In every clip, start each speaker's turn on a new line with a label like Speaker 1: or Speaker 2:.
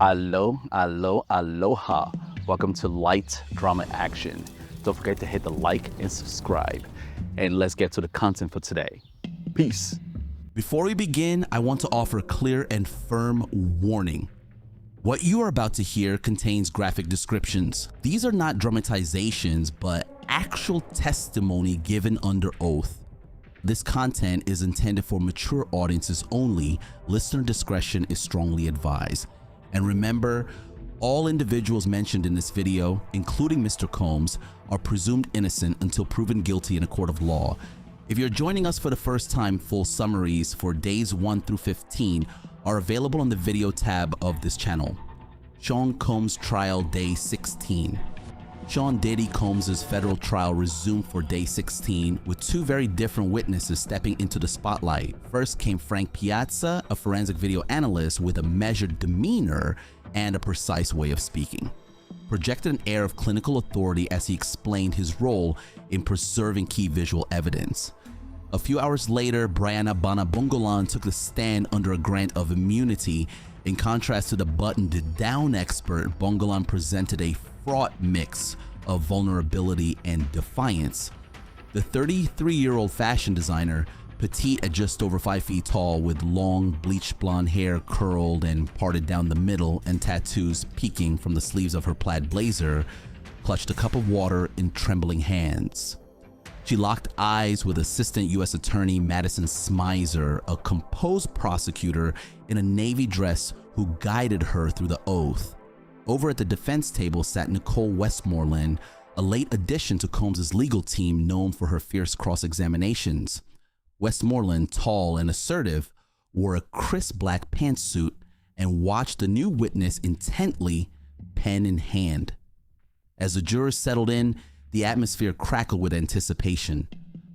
Speaker 1: Aloha. Welcome to Light Drama Action. Don't forget to hit the like and subscribe. And let's get to the content for today. Peace.
Speaker 2: Before we begin, I want to offer a clear and firm warning. What you are about to hear contains graphic descriptions. These are not dramatizations, but actual testimony given under oath. This content is intended for mature audiences only. Listener discretion is strongly advised. And remember, all individuals mentioned in this video, including Mr. Combs, are presumed innocent until proven guilty in a court of law. If you're joining us for the first time, full summaries for days 1 through 15 are available on the video tab of this channel. Sean Combs trial day 16. Sean Diddy Combs' federal trial resumed for day 16 with two very different witnesses stepping into the spotlight. First came Frank Piazza, a forensic video analyst with a measured demeanor and a precise way of speaking. Projected an air of clinical authority as he explained his role in preserving key visual evidence. A few hours later, Bryana Bongolan took the stand under a grant of immunity. In contrast to the buttoned down expert, Bongolan presented a fraught mix of vulnerability and defiance. The 33-year-old fashion designer, petite at just over 5 feet tall with long bleached blonde hair curled and parted down the middle and tattoos peeking from the sleeves of her plaid blazer, clutched a cup of water in trembling hands. She locked eyes with Assistant U.S. Attorney Madison Smizer, a composed prosecutor in a navy dress who guided her through the oath. Over at the defense table sat Nicole Westmoreland, a late addition to Combs' legal team known for her fierce cross-examinations. Westmoreland, tall and assertive, wore a crisp black pantsuit and watched the new witness intently, pen in hand. As the jurors settled in, the atmosphere crackled with anticipation.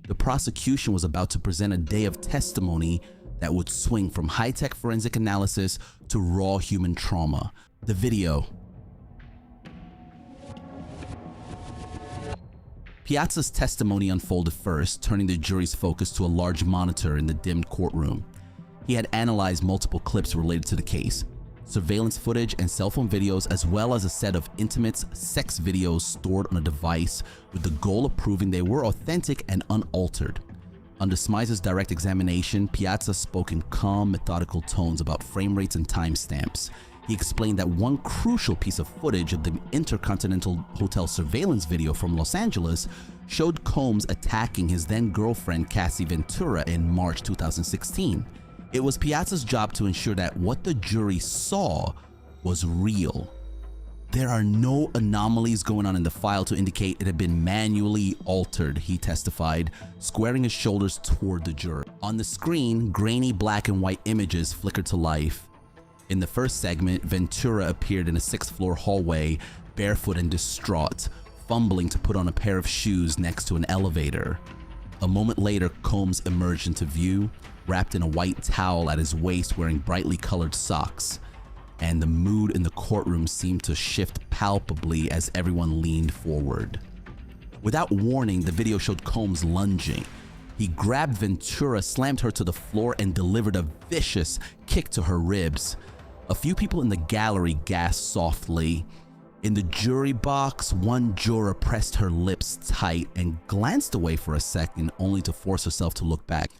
Speaker 2: The prosecution was about to present a day of testimony that would swing from high-tech forensic analysis to raw human trauma. The video. Piazza's testimony unfolded first, turning the jury's focus to a large monitor in the dimmed courtroom. He had analyzed multiple clips related to the case, surveillance footage and cell phone videos, as well as a set of intimate sex videos stored on a device with the goal of proving they were authentic and unaltered. Under Smizer's direct examination, Piazza spoke in calm, methodical tones about frame rates and timestamps. He explained that one crucial piece of footage of the Intercontinental Hotel surveillance video from Los Angeles showed Combs attacking his then-girlfriend Cassie Ventura in March 2016. It was Piazza's job to ensure that what the jury saw was real. There are no anomalies going on in the file to indicate it had been manually altered, he testified, squaring his shoulders toward the juror. On the screen, grainy black and white images flickered to life. In the first segment, Ventura appeared in a 6th-floor hallway, barefoot and distraught, fumbling to put on a pair of shoes next to an elevator. A moment later, Combs emerged into view, wrapped in a white towel at his waist, wearing brightly colored socks. And the mood in the courtroom seemed to shift palpably as everyone leaned forward. Without warning, the video showed Combs lunging. He grabbed Ventura, slammed her to the floor, and delivered a vicious kick to her ribs. A few people in the gallery gasped softly. In the jury box, one juror pressed her lips tight and glanced away for a second, only to force herself to look back.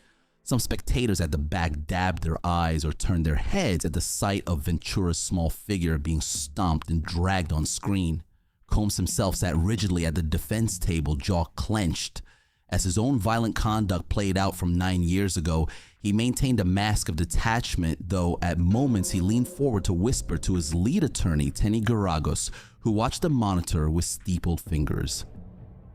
Speaker 2: Some spectators at the back dabbed their eyes or turned their heads at the sight of Ventura's small figure being stomped and dragged on screen. Combs himself sat rigidly at the defense table, jaw clenched. As his own violent conduct played out from 9 years ago, he maintained a mask of detachment, though at moments he leaned forward to whisper to his lead attorney, Tenny Garagos, who watched the monitor with steepled fingers.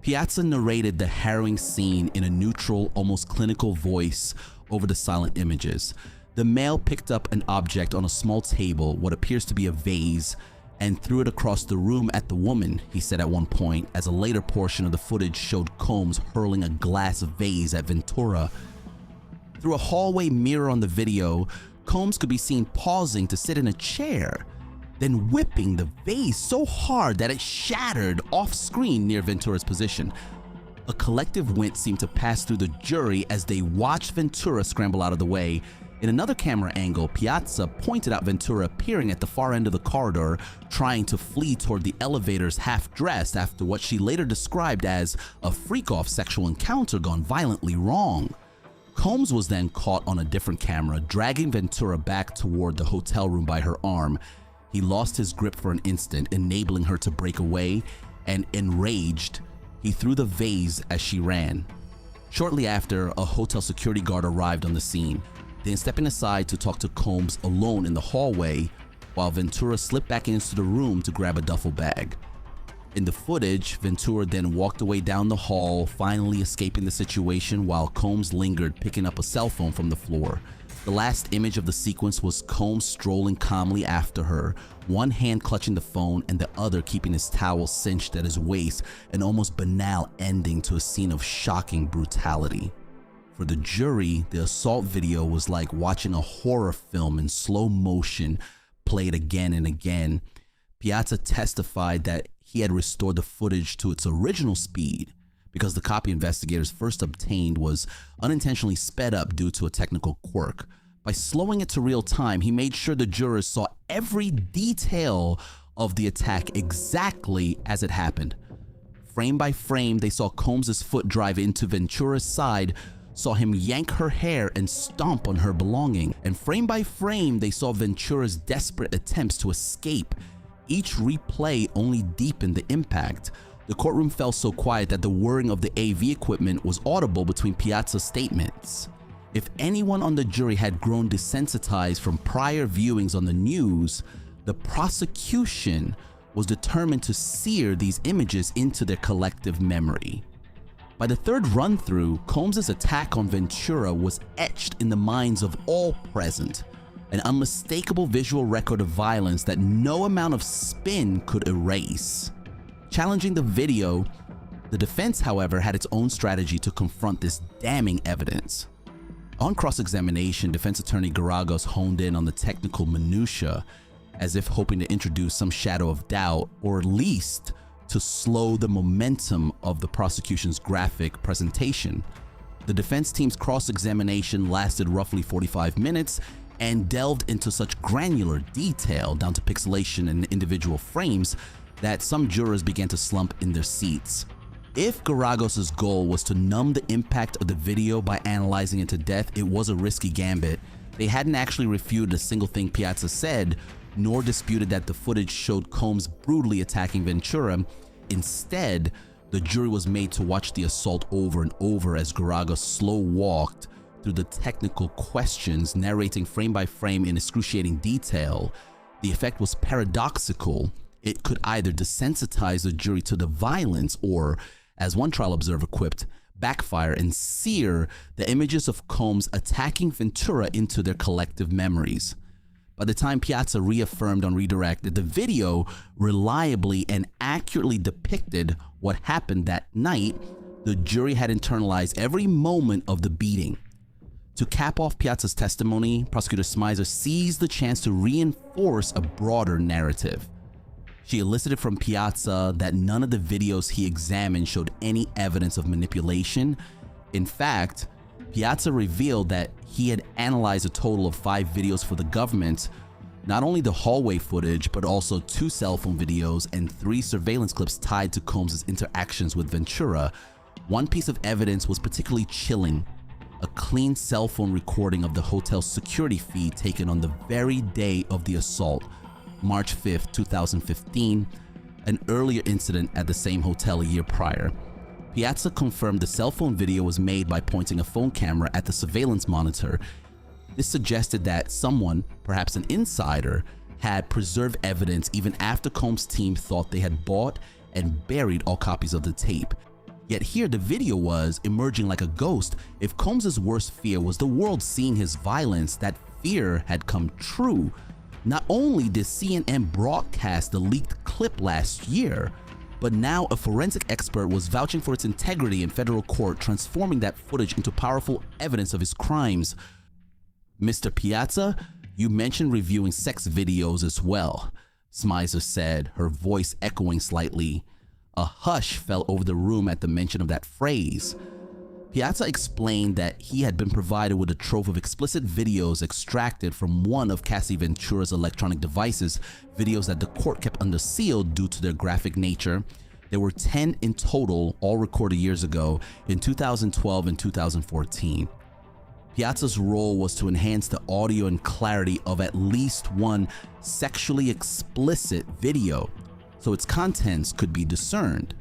Speaker 2: Piazza narrated the harrowing scene in a neutral, almost clinical voice over the silent images. The male picked up an object on a small table, what appears to be a vase, and threw it across the room at the woman, he said at one point, as a later portion of the footage showed Combs hurling a glass vase at Ventura. Through a hallway mirror on the video, Combs could be seen pausing to sit in a chair, then whipping the vase so hard that it shattered off-screen near Ventura's position. A collective wince seemed to pass through the jury as they watched Ventura scramble out of the way. In another camera angle, Piazza pointed out Ventura appearing at the far end of the corridor, trying to flee toward the elevators half-dressed after what she later described as a freak-off sexual encounter gone violently wrong. Combs was then caught on a different camera, dragging Ventura back toward the hotel room by her arm. He lost his grip for an instant, enabling her to break away, and enraged, he threw the vase as she ran. Shortly after, a hotel security guard arrived on the scene, then stepping aside to talk to Combs alone in the hallway, while Ventura slipped back into the room to grab a duffel bag. In the footage, Ventura then walked away down the hall, finally escaping the situation while Combs lingered, picking up a cell phone from the floor. The last image of the sequence was Combs strolling calmly after her, one hand clutching the phone and the other keeping his towel cinched at his waist, an almost banal ending to a scene of shocking brutality. For the jury, the assault video was like watching a horror film in slow motion, played again and again. Piazza testified that he had restored the footage to its original speed because the copy investigators first obtained was unintentionally sped up due to a technical quirk. By slowing it to real time, he made sure the jurors saw every detail of the attack exactly as it happened. Frame by frame, they saw Combs' foot drive into Ventura's side, saw him yank her hair and stomp on her belonging, and frame by frame they saw Ventura's desperate attempts to escape. Each replay only deepened the impact. The courtroom fell so quiet that the whirring of the AV equipment was audible between Piazza's statements. If anyone on the jury had grown desensitized from prior viewings on the news, the prosecution was determined to sear these images into their collective memory. By the third run-through, Combs' attack on Ventura was etched in the minds of all present, an unmistakable visual record of violence that no amount of spin could erase. Challenging the video, the defense, however, had its own strategy to confront this damning evidence. On cross-examination, defense attorney Garagos honed in on the technical minutiae, as if hoping to introduce some shadow of doubt, or at least to slow the momentum of the prosecution's graphic presentation. The defense team's cross-examination lasted roughly 45 minutes and delved into such granular detail, down to pixelation and individual frames, that some jurors began to slump in their seats. If Garagos' goal was to numb the impact of the video by analyzing it to death, it was a risky gambit. They hadn't actually refuted a single thing Piazza said, nor disputed that the footage showed Combs brutally attacking Ventura. Instead, the jury was made to watch the assault over and over as Garagos slow-walked through the technical questions, narrating frame by frame in excruciating detail. The effect was paradoxical. It could either desensitize the jury to the violence or, as one trial observer quipped, backfire and sear the images of Combs attacking Ventura into their collective memories. By the time Piazza reaffirmed on redirect that the video reliably and accurately depicted what happened that night, the jury had internalized every moment of the beating. To cap off Piazza's testimony, Prosecutor Smizer seized the chance to reinforce a broader narrative. She elicited from Piazza that none of the videos he examined showed any evidence of manipulation. In fact, Piazza revealed that he had analyzed a total of 5 videos for the government, not only the hallway footage, but also 2 cell phone videos and 3 surveillance clips tied to Combs' interactions with Ventura. One piece of evidence was particularly chilling: a clean cell phone recording of the hotel's security feed taken on the very day of the assault, March 5th, 2015, an earlier incident at the same hotel a year prior. Piazza confirmed the cell phone video was made by pointing a phone camera at the surveillance monitor. This suggested that someone, perhaps an insider, had preserved evidence even after Combs' team thought they had bought and buried all copies of the tape. Yet here the video was emerging like a ghost. If Combs' worst fear was the world seeing his violence, that fear had come true. Not only did CNN broadcast the leaked clip last year, but now a forensic expert was vouching for its integrity in federal court, transforming that footage into powerful evidence of his crimes. Mr. Piazza, you mentioned reviewing sex videos as well, Smizer said, her voice echoing slightly. A hush fell over the room at the mention of that phrase. Piazza explained that he had been provided with a trove of explicit videos extracted from one of Cassie Ventura's electronic devices, videos that the court kept under seal due to their graphic nature. There were 10 in total, all recorded years ago in 2012 and 2014. Piazza's role was to enhance the audio and clarity of at least one sexually explicit video, so its contents could be discerned.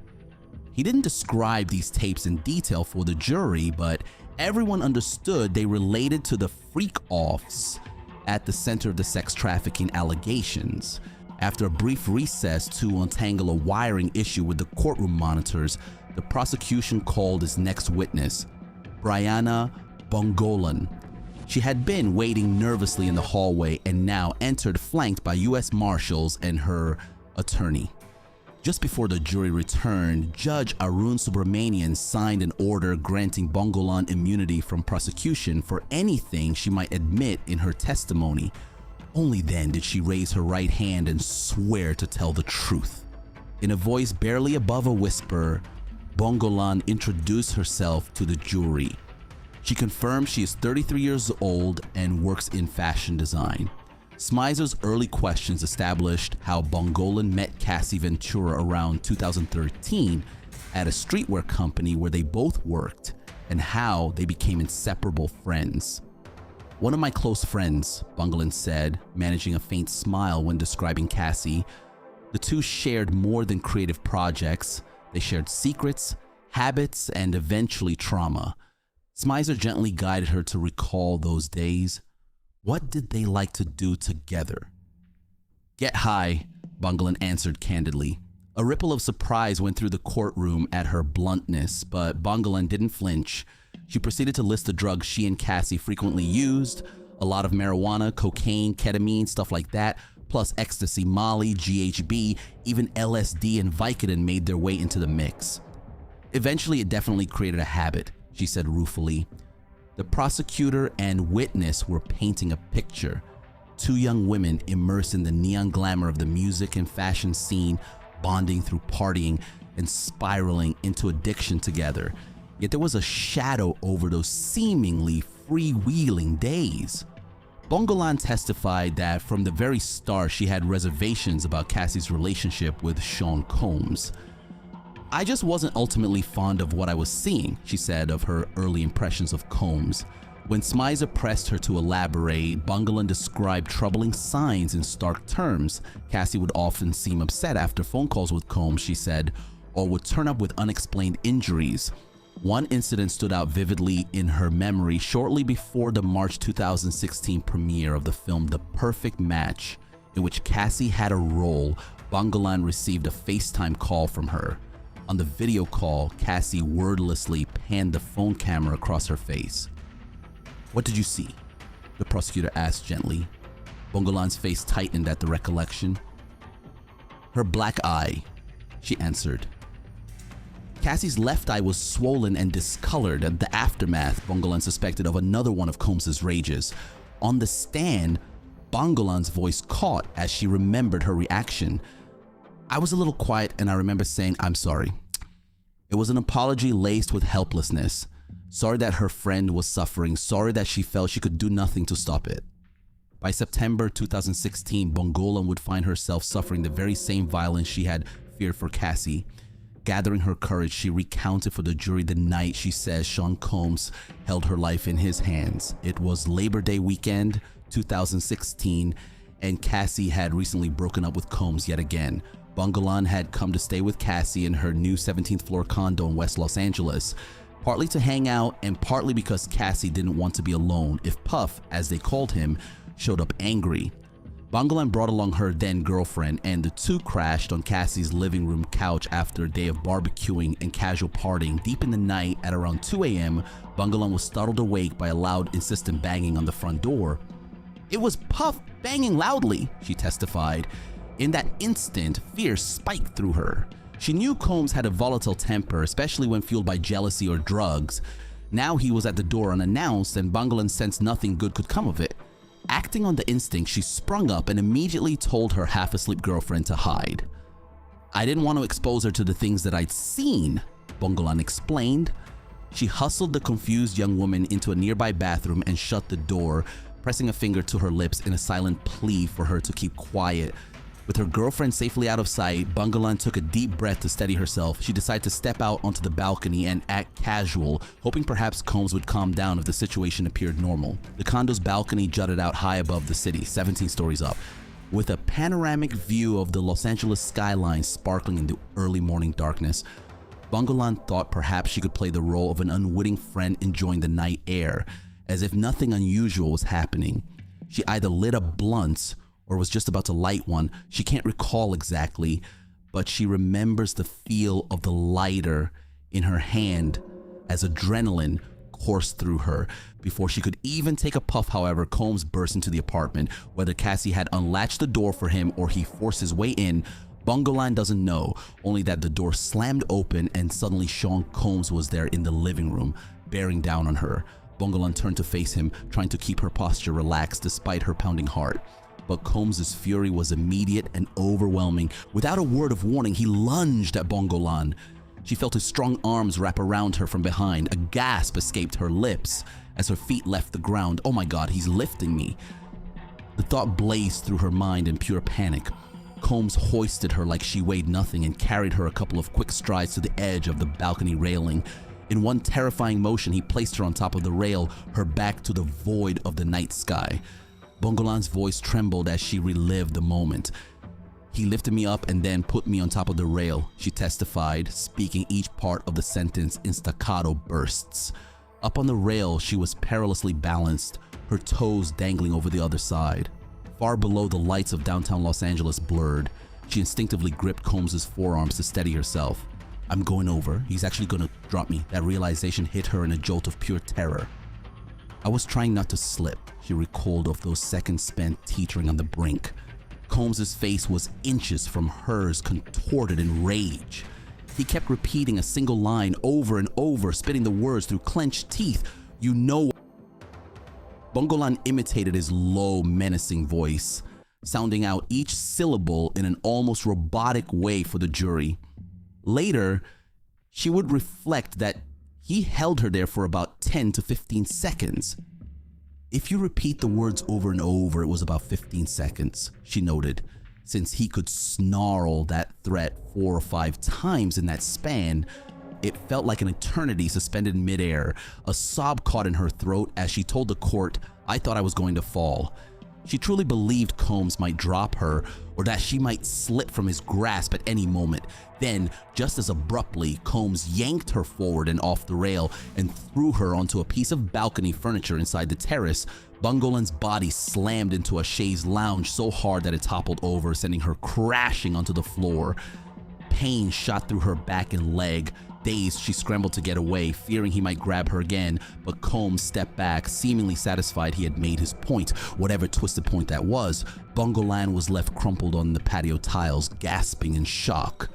Speaker 2: He didn't describe these tapes in detail for the jury, but everyone understood they related to the freak-offs at the center of the sex trafficking allegations. After a brief recess to untangle a wiring issue with the courtroom monitors, the prosecution called its next witness, Bryana Bongolan. She had been waiting nervously in the hallway and now entered flanked by U.S. Marshals and her attorney. Just before the jury returned, Judge Arun Subramanian signed an order granting Bongolan immunity from prosecution for anything she might admit in her testimony. Only then did she raise her right hand and swear to tell the truth. In a voice barely above a whisper, Bongolan introduced herself to the jury. She confirmed she is 33 years old and works in fashion design. Smizer's early questions established how Bongolan met Cassie Ventura around 2013 at a streetwear company where they both worked, and how they became inseparable friends. "One of my close friends," Bongolan said, managing a faint smile when describing Cassie. The two shared more than creative projects. They shared secrets, habits, and eventually trauma. Smizer gently guided her to recall those days. What did they like to do together? "Get high," Bongolan answered candidly. A ripple of surprise went through the courtroom at her bluntness, but Bongolan didn't flinch. She proceeded to list the drugs she and Cassie frequently used, a lot of marijuana, cocaine, ketamine, stuff like that, plus ecstasy, Molly, GHB, even LSD and Vicodin made their way into the mix. "Eventually, it definitely created a habit," she said ruefully. The prosecutor and witness were painting a picture. Two young women immersed in the neon glamour of the music and fashion scene, bonding through partying and spiraling into addiction together. Yet there was a shadow over those seemingly freewheeling days. Bongolan testified that from the very start she had reservations about Cassie's relationship with Sean Combs. "I just wasn't ultimately fond of what I was seeing," she said of her early impressions of Combs. When Smizer pressed her to elaborate, Bongolan described troubling signs in stark terms. Cassie would often seem upset after phone calls with Combs, she said, or would turn up with unexplained injuries. One incident stood out vividly in her memory shortly before the March 2016 premiere of the film The Perfect Match, in which Cassie had a role. Bongolan received a FaceTime call from her. On the video call, Cassie wordlessly panned the phone camera across her face. "What did you see?" the prosecutor asked gently. Bongolan's face tightened at the recollection. "Her black eye," she answered. Cassie's left eye was swollen and discolored, and the aftermath, Bongolan suspected, of another one of Combs' rages. On the stand, Bongolan's voice caught as she remembered her reaction. "I was a little quiet and I remember saying, 'I'm sorry.' It was an apology laced with helplessness. Sorry that her friend was suffering, sorry that she felt she could do nothing to stop it." By September 2016, Bongolan would find herself suffering the very same violence she had feared for Cassie. Gathering her courage, she recounted for the jury the night she says Sean Combs held her life in his hands. It was Labor Day weekend, 2016, and Cassie had recently broken up with Combs yet again. Bongolan had come to stay with Cassie in her new 17th floor condo in West Los Angeles, partly to hang out and partly because Cassie didn't want to be alone if Puff, as they called him, showed up angry. Bongolan brought along her then girlfriend, and the two crashed on Cassie's living room couch after a day of barbecuing and casual partying. Deep in the night at around 2 a.m., Bongolan was startled awake by a loud, insistent banging on the front door. "It was Puff banging loudly," she testified. In that instant, fear spiked through her. She knew Combs had a volatile temper, especially when fueled by jealousy or drugs. Now he was at the door unannounced, and Bongolan sensed nothing good could come of it. Acting on the instinct, she sprung up and immediately told her half-asleep girlfriend to hide. "I didn't want to expose her to the things that I'd seen," Bongolan explained. She hustled the confused young woman into a nearby bathroom and shut the door, pressing a finger to her lips in a silent plea for her to keep quiet. With her girlfriend safely out of sight, Bongolan took a deep breath to steady herself. She decided to step out onto the balcony and act casual, hoping perhaps Combs would calm down if the situation appeared normal. The condo's balcony jutted out high above the city, 17 stories up, with a panoramic view of the Los Angeles skyline sparkling in the early morning darkness. Bongolan thought perhaps she could play the role of an unwitting friend enjoying the night air, as if nothing unusual was happening. She either lit up blunts or was just about to light one. She can't recall exactly, but she remembers the feel of the lighter in her hand as adrenaline coursed through her. Before she could even take a puff, however, Combs burst into the apartment. Whether Cassie had unlatched the door for him or he forced his way in, Bongolan doesn't know, only that the door slammed open and suddenly Sean Combs was there in the living room, bearing down on her. Bongolan turned to face him, trying to keep her posture relaxed despite her pounding heart. But Combs' fury was immediate and overwhelming. Without a word of warning, he lunged at Bongolan. She felt his strong arms wrap around her from behind. A gasp escaped her lips as her feet left the ground. Oh my God, he's lifting me. The thought blazed through her mind in pure panic. Combs hoisted her like she weighed nothing and carried her a couple of quick strides to the edge of the balcony railing. In one terrifying motion, he placed her on top of the rail, her back to the void of the night sky. Bongolan's voice trembled as she relived the moment. He lifted me up and then put me on top of the rail, she testified, speaking each part of the sentence in staccato bursts. Up on the rail, she was perilously balanced, her toes dangling over the other side. Far below, the lights of downtown Los Angeles blurred. She instinctively gripped Combs' forearms to steady herself. I'm going over. He's actually going to drop me. That realization hit her in a jolt of pure terror. I was trying not to slip, she recalled of those seconds spent teetering on the brink. Combs' face was inches from hers, contorted in rage. He kept repeating a single line over and over, spitting the words through clenched teeth. You know. Bongolan imitated his low, menacing voice, sounding out each syllable in an almost robotic way for the jury. Later, she would reflect that he held her there for about 10 to 15 seconds. If you repeat the words over and over, it was about 15 seconds, she noted. Since he could snarl that threat 4 or 5 times in that span, it felt like an eternity suspended midair. A sob caught in her throat as she told the court, I thought I was going to fall. She truly believed Combs might drop her or that she might slip from his grasp at any moment. Then, just as abruptly, Combs yanked her forward and off the rail and threw her onto a piece of balcony furniture inside the terrace. Bongolan's body slammed into a chaise lounge so hard that it toppled over, sending her crashing onto the floor. Pain shot through her back and leg. Dazed, she scrambled to get away, fearing he might grab her again, but Combs stepped back, seemingly satisfied he had made his point, whatever twisted point that was. Bongolan was left crumpled on the patio tiles, gasping in shock.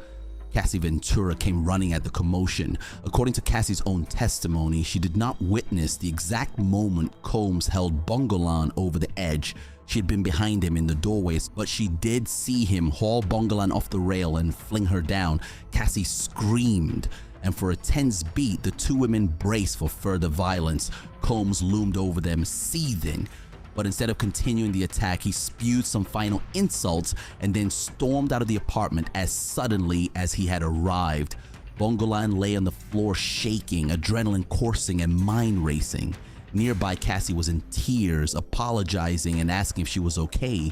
Speaker 2: Cassie Ventura came running at the commotion. According to Cassie's own testimony, she did not witness the exact moment Combs held Bongolan over the edge. She had been behind him in the doorways, but she did see him haul Bongolan off the rail and fling her down. Cassie screamed, and for a tense beat, the two women braced for further violence. Combs loomed over them, seething. But instead of continuing the attack, he spewed some final insults and then stormed out of the apartment as suddenly as he had arrived. Bongolan lay on the floor shaking, adrenaline coursing and mind racing. Nearby, Cassie was in tears, apologizing and asking if she was okay.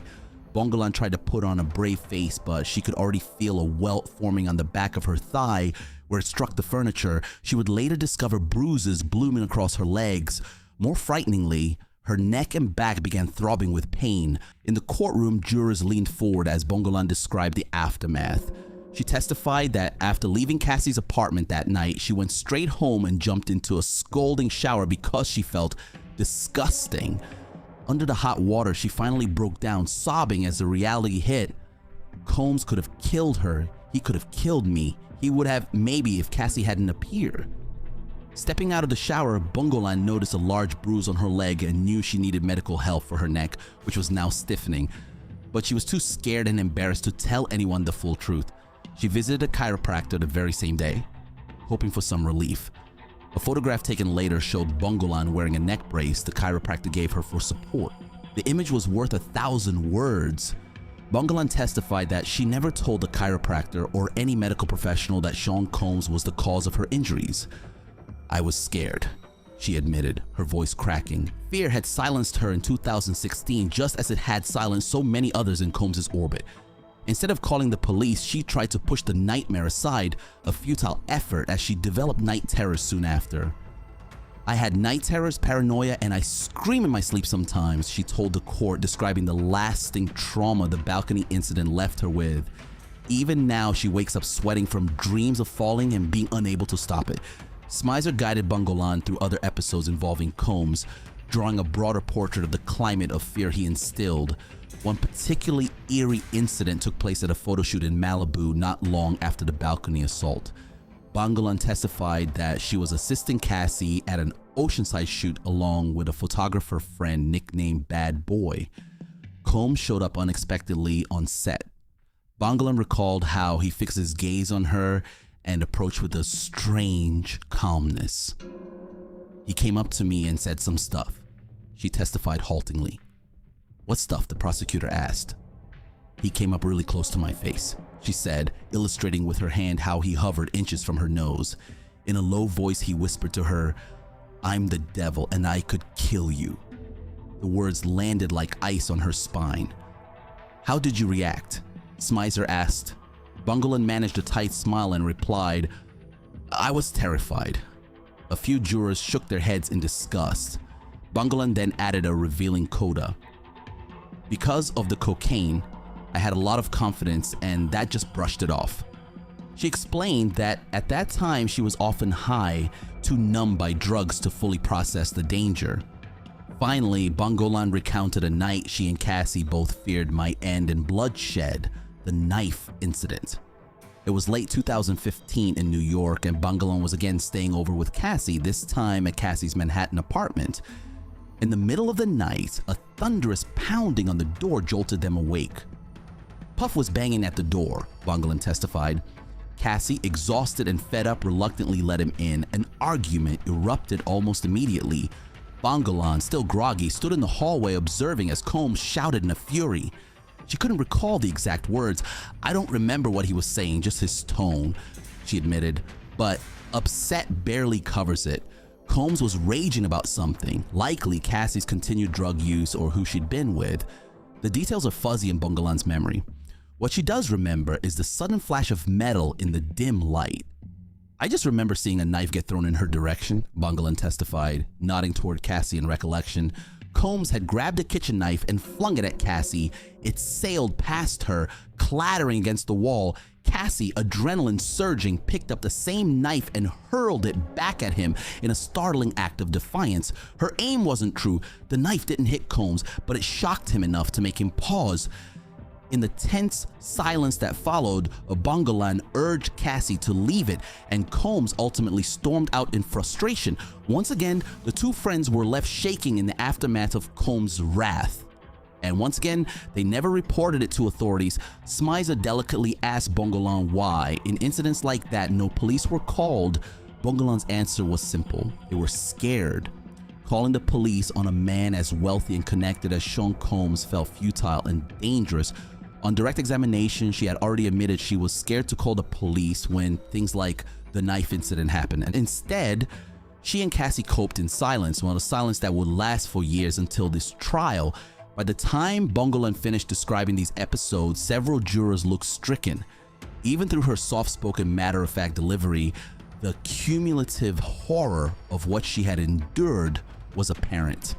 Speaker 2: Bongolan tried to put on a brave face, but she could already feel a welt forming on the back of her thigh where it struck the furniture. She would later discover bruises blooming across her legs. More frighteningly, her neck and back began throbbing with pain. In the courtroom, jurors leaned forward as Bongolan described the aftermath. She testified that after leaving Cassie's apartment that night, she went straight home and jumped into a scalding shower because she felt disgusting. Under the hot water, she finally broke down, sobbing as the reality hit. Combs could have killed her. He could have killed me. He would have maybe if Cassie hadn't appeared. Stepping out of the shower, Bongolan noticed a large bruise on her leg and knew she needed medical help for her neck, which was now stiffening. But she was too scared and embarrassed to tell anyone the full truth. She visited a chiropractor the very same day, hoping for some relief. A photograph taken later showed Bongolan wearing a neck brace the chiropractor gave her for support. The image was worth 1,000 words. Bongolan testified that she never told the chiropractor or any medical professional that Sean Combs was the cause of her injuries. "I was scared," she admitted, her voice cracking. Fear had silenced her in 2016 just as it had silenced so many others in Combs' orbit. Instead of calling the police, she tried to push the nightmare aside, a futile effort as she developed night terrors soon after. "I had night terrors, paranoia, and I scream in my sleep sometimes," she told the court, describing the lasting trauma the balcony incident left her with. Even now, she wakes up sweating from dreams of falling and being unable to stop it. Smizer guided Bongolan through other episodes involving Combs, drawing a broader portrait of the climate of fear he instilled. One particularly eerie incident took place at a photo shoot in Malibu not long after the balcony assault. Bongolan testified that she was assisting Cassie at an Oceanside shoot along with a photographer friend nicknamed Bad Boy. Combs showed up unexpectedly on set. Bongolan recalled how he fixed his gaze on her and approached with a strange calmness. "He came up to me and said some stuff," she testified haltingly. "What stuff?" the prosecutor asked. "He came up really close to my face," she said, illustrating with her hand how he hovered inches from her nose. In a low voice, he whispered to her, "I'm the devil and I could kill you." The words landed like ice on her spine. "How did you react?" Smizer asked. Bongolan managed a tight smile and replied, "I was terrified." A few jurors shook their heads in disgust. Bongolan then added a revealing coda. "Because of the cocaine, I had a lot of confidence and that just brushed it off." She explained that at that time she was often high, too numb by drugs to fully process the danger. Finally, Bongolan recounted a night she and Cassie both feared might end in bloodshed, the knife incident. It was late 2015 in New York and Bongolan was again staying over with Cassie, this time at Cassie's Manhattan apartment. In the middle of the night, a thunderous pounding on the door jolted them awake. Puff was banging at the door, Bongolan testified. Cassie, exhausted and fed up, reluctantly let him in. An argument erupted almost immediately. Bongolan, still groggy, stood in the hallway observing as Combs shouted in a fury. She couldn't recall the exact words. "I don't remember what he was saying, just his tone," she admitted, but upset barely covers it. Combs was raging about something, likely Cassie's continued drug use or who she'd been with. The details are fuzzy in Bongolan's memory. What she does remember is the sudden flash of metal in the dim light. "I just remember seeing a knife get thrown in her direction," Bongolan testified, nodding toward Cassie in recollection. Combs had grabbed a kitchen knife and flung it at Cassie. It sailed past her, clattering against the wall. Cassie, adrenaline surging, picked up the same knife and hurled it back at him in a startling act of defiance. Her aim wasn't true. The knife didn't hit Combs, but it shocked him enough to make him pause. In the tense silence that followed, Bongolan urged Cassie to leave it, and Combs ultimately stormed out in frustration. Once again, the two friends were left shaking in the aftermath of Combs' wrath. And once again, they never reported it to authorities. Smizer delicately asked Bongolan why. In incidents like that, no police were called. Bongolan's answer was simple. They were scared. Calling the police on a man as wealthy and connected as Sean Combs felt futile and dangerous. On direct examination, she had already admitted she was scared to call the police when things like the knife incident happened. And instead, she and Cassie coped in silence, well, a silence that would last for years until this trial. By the time Bongolan finished describing these episodes, several jurors looked stricken. Even through her soft-spoken, matter-of-fact delivery, the cumulative horror of what she had endured was apparent.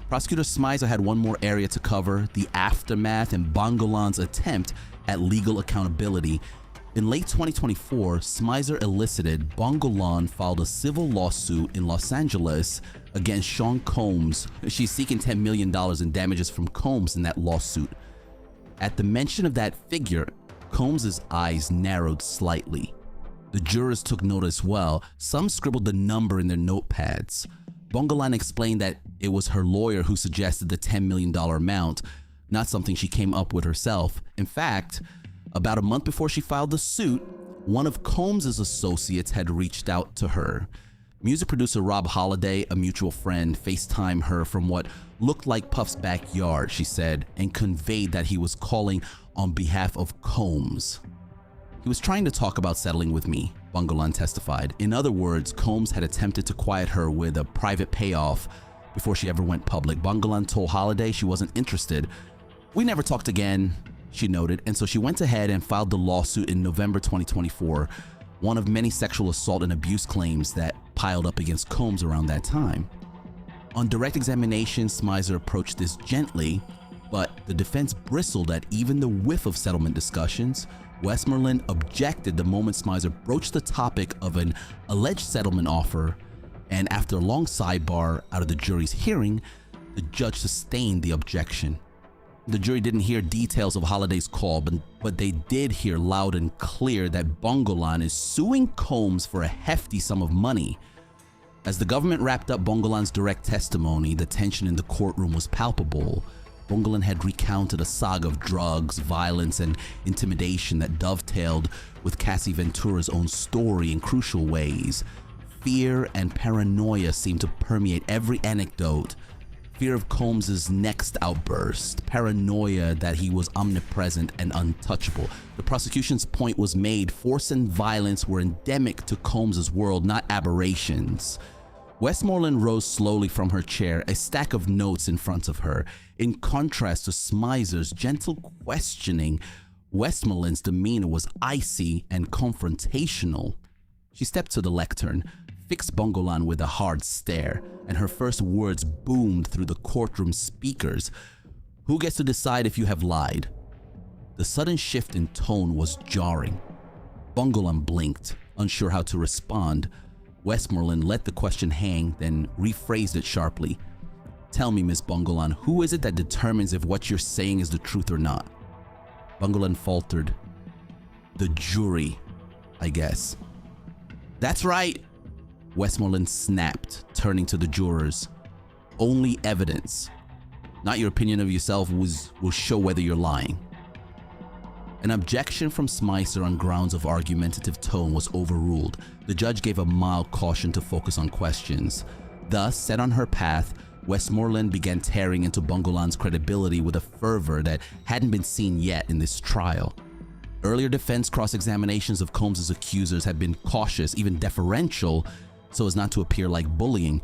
Speaker 2: Prosecutor Smizer had one more area to cover, the aftermath and Bongolan's attempt at legal accountability. In late 2024, Smizer elicited Bongolan filed a civil lawsuit in Los Angeles against Sean Combs. She's seeking $10 million in damages from Combs in that lawsuit. At the mention of that figure, Combs' eyes narrowed slightly. The jurors took note as well. Some scribbled the number in their notepads. Bongolan explained that it was her lawyer who suggested the $10 million amount, not something she came up with herself. In fact, about a month before she filed the suit, one of Combs' associates had reached out to her. Music producer Rob Holiday, a mutual friend, FaceTimed her from what looked like Puff's backyard, she said, and conveyed that he was calling on behalf of Combs. He was trying to talk about settling with me, Bongolan testified. In other words, Combs had attempted to quiet her with a private payoff before she ever went public. Bongolan told Holiday she wasn't interested. We never talked again, she noted, and so she went ahead and filed the lawsuit in November 2024, one of many sexual assault and abuse claims that piled up against Combs around that time. On direct examination, Smizer approached this gently, but the defense bristled at even the whiff of settlement discussions. Westmoreland objected the moment Smizer broached the topic of an alleged settlement offer, and after a long sidebar out of the jury's hearing, the judge sustained the objection. The jury didn't hear details of Holiday's call, but they did hear loud and clear that Bongolan is suing Combs for a hefty sum of money. As the government wrapped up Bongolan's direct testimony, the tension in the courtroom was palpable. Bongolan had recounted a saga of drugs, violence, and intimidation that dovetailed with Cassie Ventura's own story in crucial ways. Fear and paranoia seemed to permeate every anecdote. Fear of Combs' next outburst, paranoia that he was omnipresent and untouchable. The prosecution's point was made: force and violence were endemic to Combs' world, not aberrations. Westmoreland rose slowly from her chair, a stack of notes in front of her. In contrast to Smizer's gentle questioning, Westmoreland's demeanor was icy and confrontational. She stepped to the lectern, fixed Bongolan with a hard stare, and her first words boomed through the courtroom speakers. "Who gets to decide if you have lied?" The sudden shift in tone was jarring. Bongolan blinked, unsure how to respond. Westmoreland let the question hang, then rephrased it sharply. "Tell me, Miss Bongolan, who is it that determines if what you're saying is the truth or not?" Bongolan faltered. "The jury, I guess." "That's right," Westmoreland snapped, turning to the jurors. "Only evidence, not your opinion of yourself, will show whether you're lying." An objection from Smizer on grounds of argumentative tone was overruled. The judge gave a mild caution to focus on questions. Thus, set on her path, Westmoreland began tearing into Bongolan's credibility with a fervor that hadn't been seen yet in this trial. Earlier defense cross-examinations of Combs' accusers had been cautious, even deferential, so as not to appear like bullying.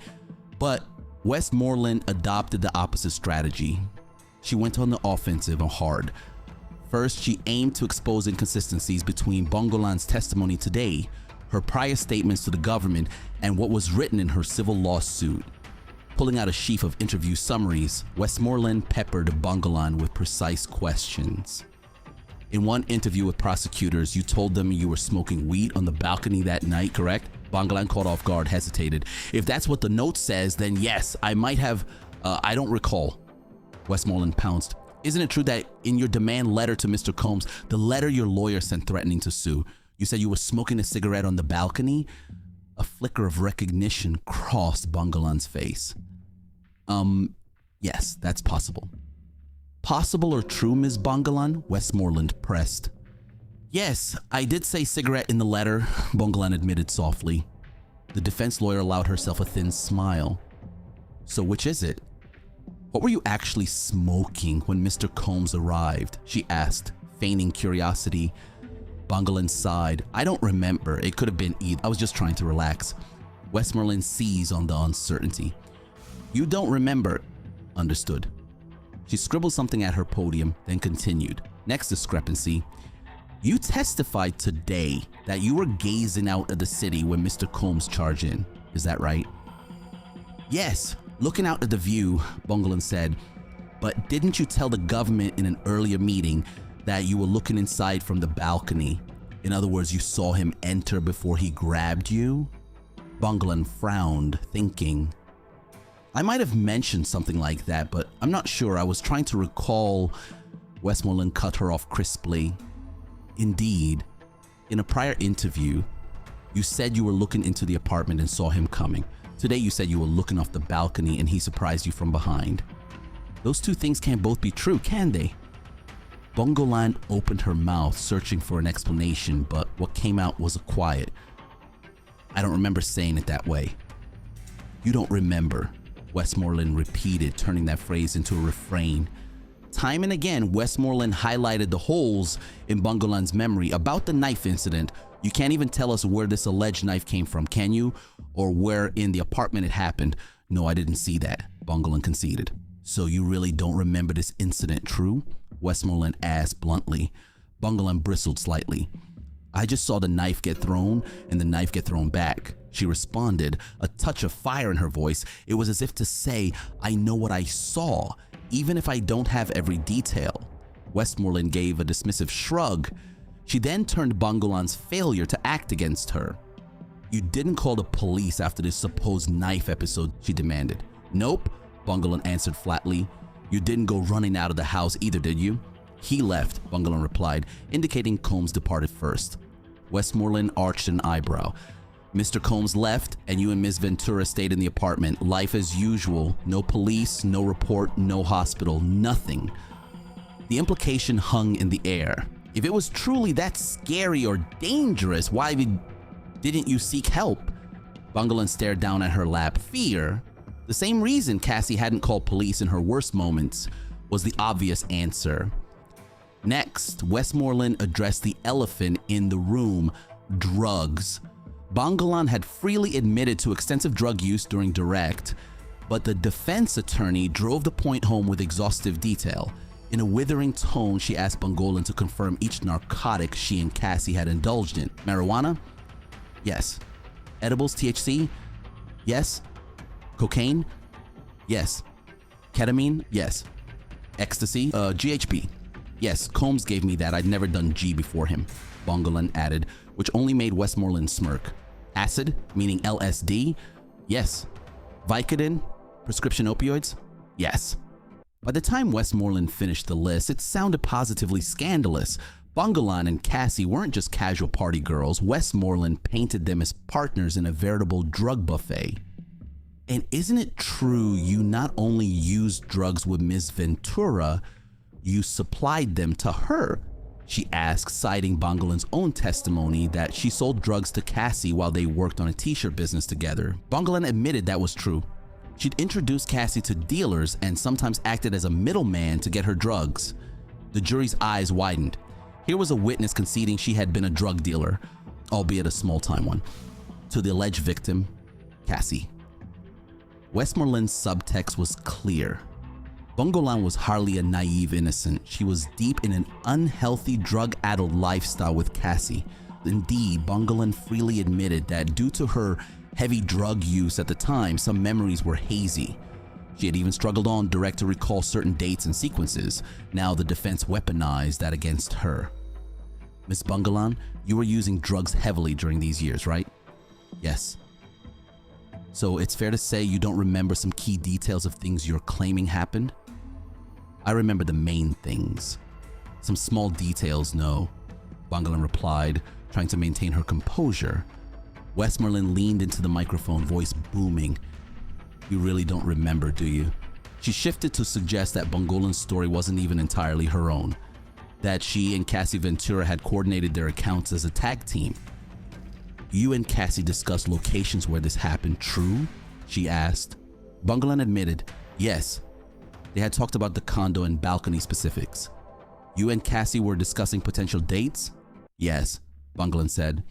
Speaker 2: But Westmoreland adopted the opposite strategy. She went on the offensive and hard. First, she aimed to expose inconsistencies between Bongolan's testimony today, her prior statements to the government, and what was written in her civil lawsuit. Pulling out a sheaf of interview summaries, Westmoreland peppered Bongolan with precise questions. In one interview with prosecutors, you told them you were smoking weed on the balcony that night, correct? Bongolan, caught off guard, hesitated. "If that's what the note says, then yes, I might have, I don't recall." Westmoreland pounced. "Isn't it true that in your demand letter to Mr. Combs, the letter your lawyer sent threatening to sue, you said you were smoking a cigarette on the balcony?" A flicker of recognition crossed Bongolan's face. Yes, that's possible." "Possible or true, Ms. Bongolan?" Westmoreland pressed. "Yes, I did say cigarette in the letter," Bongolan admitted softly. The defense lawyer allowed herself a thin smile. "So which is it? What were you actually smoking when Mr. Combs arrived?" she asked, feigning curiosity. Bongolan sighed. "I don't remember. It could have been either. I was just trying to relax." Westmoreland seized on the uncertainty. "You don't remember. Understood." She scribbled something at her podium, then continued. "Next discrepancy. You testified today that you were gazing out at the city when Mr. Combs charged in. Is that right?" "Yes, looking out at the view," Bongolan said. "But didn't you tell the government in an earlier meeting that you were looking inside from the balcony? In other words, you saw him enter before he grabbed you?" Bongolan frowned, thinking. "I might have mentioned something like that, but I'm not sure. I was trying to recall." Westmoreland cut her off crisply. "Indeed, in a prior interview, you said you were looking into the apartment and saw him coming. Today you said you were looking off the balcony and he surprised you from behind. Those two things can't both be true, can they?" Bongolan opened her mouth, searching for an explanation, but what came out was a quiet. "I don't remember saying it that way." You don't remember, Westmoreland repeated, turning that phrase into a refrain. Time and again, Westmoreland highlighted the holes in Bongolan's memory about the knife incident. You can't even tell us where this alleged knife came from, can you? Or where in the apartment it happened. No, I didn't see that, Bongolan conceded. So you really don't remember this incident, true? Westmoreland asked bluntly. Bongolan bristled slightly. I just saw the knife get thrown and the knife get thrown back, she responded, a touch of fire in her voice. It was as if to say, I know what I saw, even if I don't have every detail. Westmoreland gave a dismissive shrug. She then turned Bongolan's failure to act against her. You didn't call the police after this supposed knife episode, she demanded. Nope, Bongolan answered flatly. You didn't go running out of the house either, did you? He left, Bongolan replied, indicating Combs departed first. Westmoreland arched an eyebrow. Mr. Combs left and you and Ms. Ventura stayed in the apartment. Life as usual. No police, no report, no hospital, nothing. The implication hung in the air. If it was truly that scary or dangerous, why didn't you seek help? Bongolan stared down at her lap. Fear? The same reason Cassie hadn't called police in her worst moments was the obvious answer. Next, Westmoreland addressed the elephant in the room, drugs. Bongolan had freely admitted to extensive drug use during direct, but the defense attorney drove the point home with exhaustive detail. In a withering tone, she asked Bongolan to confirm each narcotic she and Cassie had indulged in. Marijuana? Yes. Edibles, THC? Yes. Cocaine? Yes. Ketamine? Yes. Ecstasy? GHB? Yes, Combs gave me that. I'd never done G before him, Bongolan added, which only made Westmoreland smirk. Acid, meaning LSD? Yes. Vicodin? Prescription opioids? Yes. By the time Westmoreland finished the list, it sounded positively scandalous. Bongolan and Cassie weren't just casual party girls. Westmoreland painted them as partners in a veritable drug buffet. And isn't it true you not only used drugs with Ms. Ventura, you supplied them to her? She asked, citing Bongolan's own testimony that she sold drugs to Cassie while they worked on a t-shirt business together. Bongolan admitted that was true. She'd introduced Cassie to dealers and sometimes acted as a middleman to get her drugs. The jury's eyes widened. Here was a witness conceding she had been a drug dealer, albeit a small-time one, to the alleged victim, Cassie. Westmoreland's subtext was clear. Bongolan was hardly a naive innocent. She was deep in an unhealthy drug-addled lifestyle with Cassie. Indeed, Bongolan freely admitted that due to her heavy drug use at the time, some memories were hazy. She had even struggled on direct to recall certain dates and sequences. Now the defense weaponized that against her. Miss Bongolan, you were using drugs heavily during these years, right? Yes. So it's fair to say you don't remember some key details of things you're claiming happened? I remember the main things. Some small details, no, Bongolan replied, trying to maintain her composure. Westmoreland leaned into the microphone, voice booming. You really don't remember, do you? She shifted to suggest that Bongolan's story wasn't even entirely her own, that she and Cassie Ventura had coordinated their accounts as a tag team. You and Cassie discussed locations where this happened, true? She asked. Bongolan admitted, yes. They had talked about the condo and balcony specifics. You and Cassie were discussing potential dates? Yes, Bongolan said.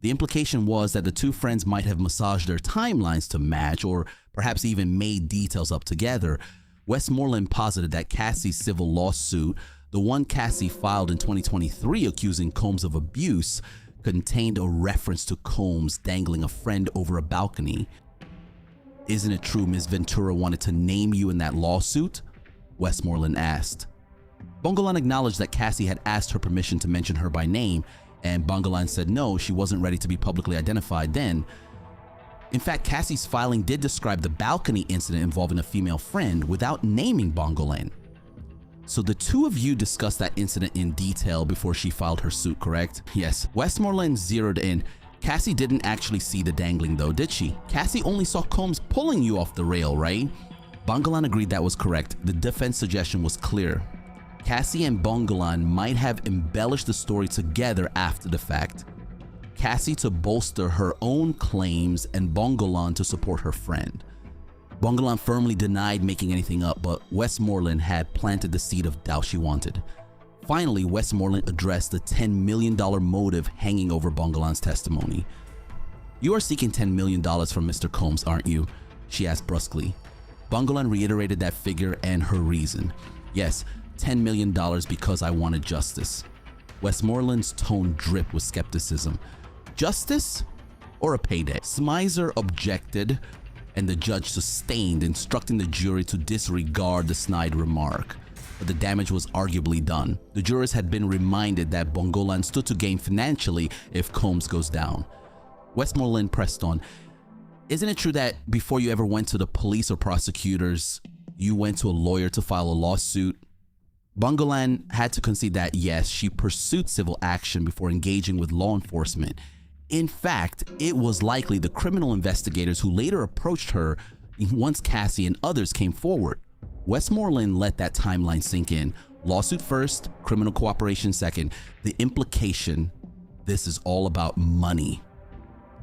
Speaker 2: The implication was that the two friends might have massaged their timelines to match, or perhaps even made details up together. Westmoreland posited that Cassie's civil lawsuit, the one Cassie filed in 2023 accusing Combs of abuse, contained a reference to Combs dangling a friend over a balcony. Isn't it true Ms. Ventura wanted to name you in that lawsuit? Westmoreland asked. Bongolan acknowledged that Cassie had asked her permission to mention her by name, and Bongolan said no, she wasn't ready to be publicly identified then. In fact, Cassie's filing did describe the balcony incident involving a female friend without naming Bongolan. So the two of you discussed that incident in detail before she filed her suit, correct? Yes. Westmoreland zeroed in. Cassie didn't actually see the dangling though, did she? Cassie only saw Combs pulling you off the rail, right? Bongolan agreed that was correct. The defense suggestion was clear. Cassie and Bongolan might have embellished the story together after the fact. Cassie to bolster her own claims and Bongolan to support her friend. Bongolan firmly denied making anything up, but Westmoreland had planted the seed of doubt she wanted. Finally, Westmoreland addressed the $10 million motive hanging over Bongolan's testimony. "You are seeking $10 million from Mr. Combs, aren't you?" she asked brusquely. Bongolan reiterated that figure and her reason. "Yes, $10 million because I wanted justice." Westmoreland's tone dripped with skepticism. "Justice or a payday?" Smizer objected, and the judge sustained, instructing the jury to disregard the snide remark. But the damage was arguably done. The jurors had been reminded that Bongolan stood to gain financially if Combs goes down. Westmoreland pressed on, "Isn't it true that before you ever went to the police or prosecutors, you went to a lawyer to file a lawsuit?" Bongolan had to concede that yes, she pursued civil action before engaging with law enforcement. In fact, it was likely the criminal investigators who later approached her once Cassie and others came forward. Westmoreland let that timeline sink in. Lawsuit first, criminal cooperation second. The implication: this is all about money.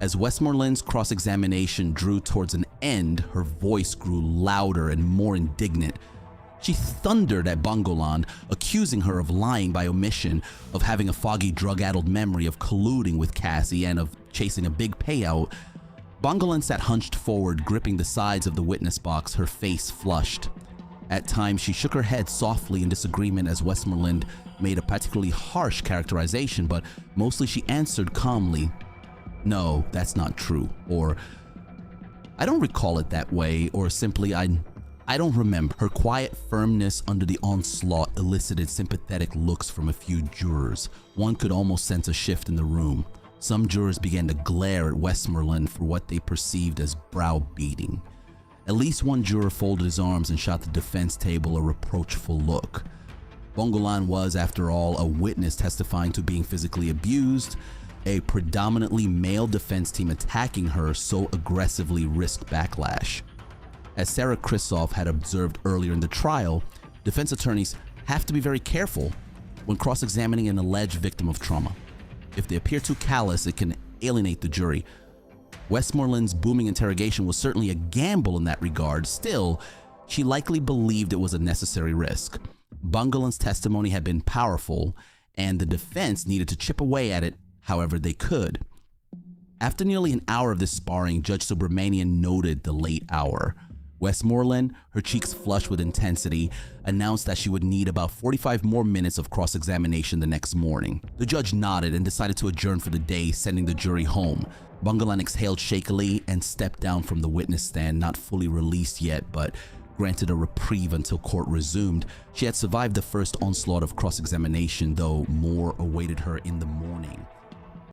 Speaker 2: As Westmoreland's cross-examination drew towards an end, her voice grew louder and more indignant. She thundered at Bongolan, accusing her of lying by omission, of having a foggy drug-addled memory, of colluding with Cassie, and of chasing a big payout. Bongolan sat hunched forward, gripping the sides of the witness box, her face flushed. At times, she shook her head softly in disagreement as Westmoreland made a particularly harsh characterization, but mostly she answered calmly, "No, that's not true," or "I don't recall it that way," or simply, I don't remember." Her quiet firmness under the onslaught elicited sympathetic looks from a few jurors. One could almost sense a shift in the room. Some jurors began to glare at Westmoreland for what they perceived as browbeating. At least one juror folded his arms and shot the defense table a reproachful look. Bongolan was, after all, a witness testifying to being physically abused. A predominantly male defense team attacking her so aggressively risked backlash. As Sarah Kristoff had observed earlier in the trial, defense attorneys have to be very careful when cross-examining an alleged victim of trauma. If they appear too callous, it can alienate the jury. Westmoreland's booming interrogation was certainly a gamble in that regard. Still, she likely believed it was a necessary risk. Bongolan's testimony had been powerful, and the defense needed to chip away at it however they could. After nearly an hour of this sparring, Judge Subramanian noted the late hour. Westmoreland, her cheeks flushed with intensity, announced that she would need about 45 more minutes of cross-examination the next morning. The judge nodded and decided to adjourn for the day, sending the jury home. Bongolan exhaled shakily and stepped down from the witness stand, not fully released yet, but granted a reprieve until court resumed. She had survived the first onslaught of cross-examination, though more awaited her in the morning.